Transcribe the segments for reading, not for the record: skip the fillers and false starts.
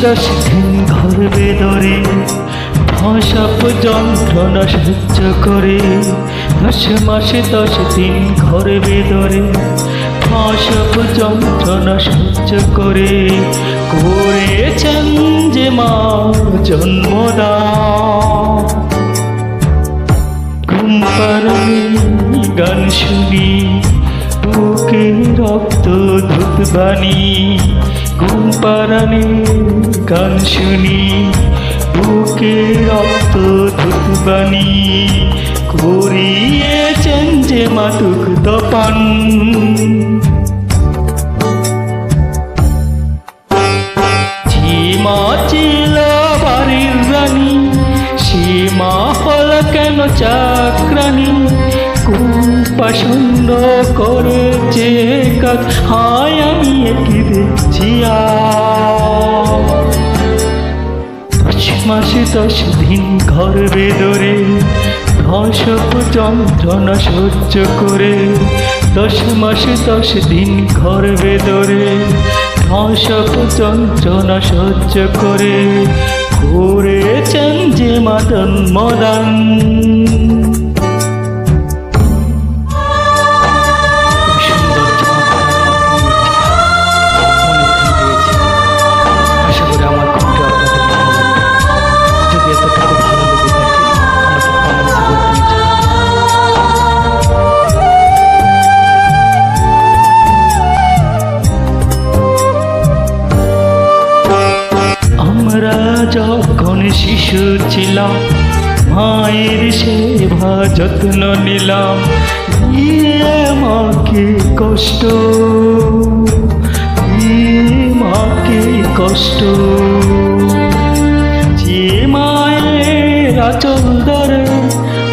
10 দিন ঘর বেদরে ভাষাপ যন্ত্রণা সহ্য করে 10 মাসে 10 দিন ঘর বেদরে ভাষাপ যন্ত্রণা সহ্য করে করেছেন যে মা জন্মদান। ঘুম পাড়ানি গান শুনি বুকে রক্ত দুধ বানি, ঘুম পাড়ানি গান শুনি বুকে রক্ত দুধ বানি করিয়েছেন যে মাতুক দপান। সীমা ছিল বাড়ির রানী, সীমা হল কেন চাকরানি, পছন্দ করেছে কাজ হায় আমি কি দেখছি। 10 মাসে 10 দিন ঘর বেদরে ভাষাপ যন্ত্রণা সহ্য করে 10 মাসে 10 দিন ঘর বেদরে ভাষাপ যন্ত্রণা সহ্য করে করেছেন যে মাতন মদান। যখন শিশু ছিলাম মায়ের সেবা যত্ন নিলাম, দিয়ে মাকে কষ্ট, মাকে কষ্ট, যে মায়ের আঁচল ধরে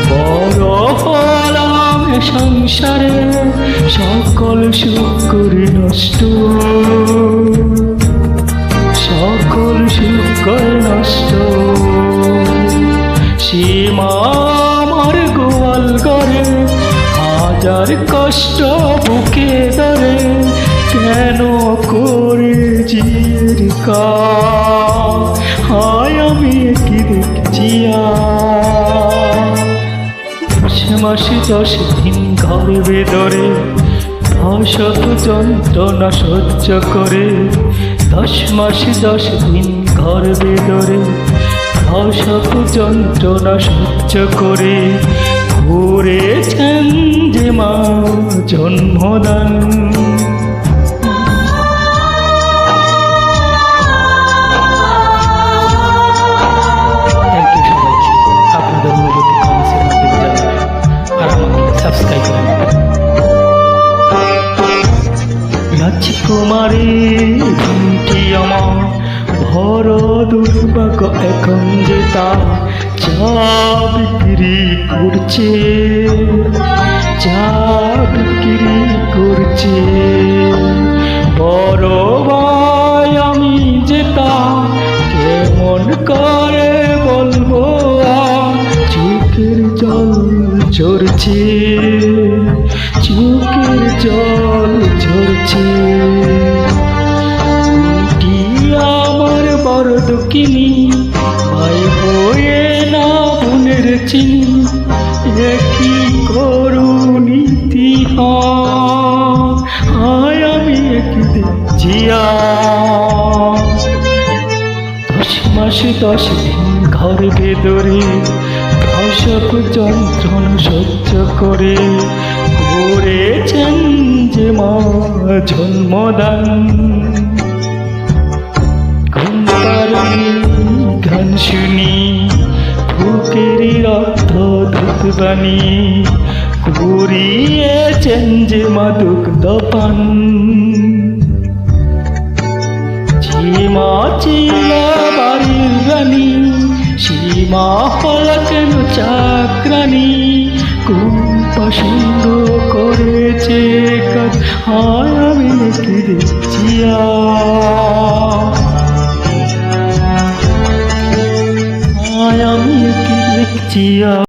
বড় হলাম সংসারে সকল সুখ করে নষ্ট, সকল সুখ নষ্ট। সীমা আমার গোয়াল করে হাজার কষ্ট বুকে ধরে কেন করে জির হায় আমি কি দেখছি। 10 মাসে 10 দিন ঘর বেদরে ভাষাপ যন্ত্রণা সহ্য করে 10 মাসে 10 দিন ঘর বেদরে ভাষাপ যন্ত্রণা সহ্য করে করেছেন যে মা জন্মদান। আপনাদের অনুভূতি কমেন্টসের মাধ্যমে জানাবেন আর আমাকে সাবস্ক্রাইব করবেন। রাজকুমারী ঘুমটি আমার ভর দুর্ভাগ্য এখন যে তা চা বিক্রি করছে, চা বিক্রি করছে। বড় ভাই আমি যে তা কেমন করে বলবো, চোখের জল ঝরছে, চোখের জল ঝরছে। আমার বড় দুঃখিনী ভাই হয়ে না বোনের চিনি, একই করুণীতি হায় আমি কি দেখছি। 10 মাসে 10 দিন ঘর বেদরে ভাষাপ যন্ত্রণা সহ্য করে করেছেন যে মা জন্মদান। ঘুম পাড়ানি গান শুনি বুকের রক্ত দুধ বানি করিয়েছেন যে মাদক দপান। সীমা ছিল বাড়ির রানী, সীমা হল কেন চাকরানি, কোন পছন্দ করেছে কাজ হায় আমি কি দেখছি। হায় আমি কি দেখছি।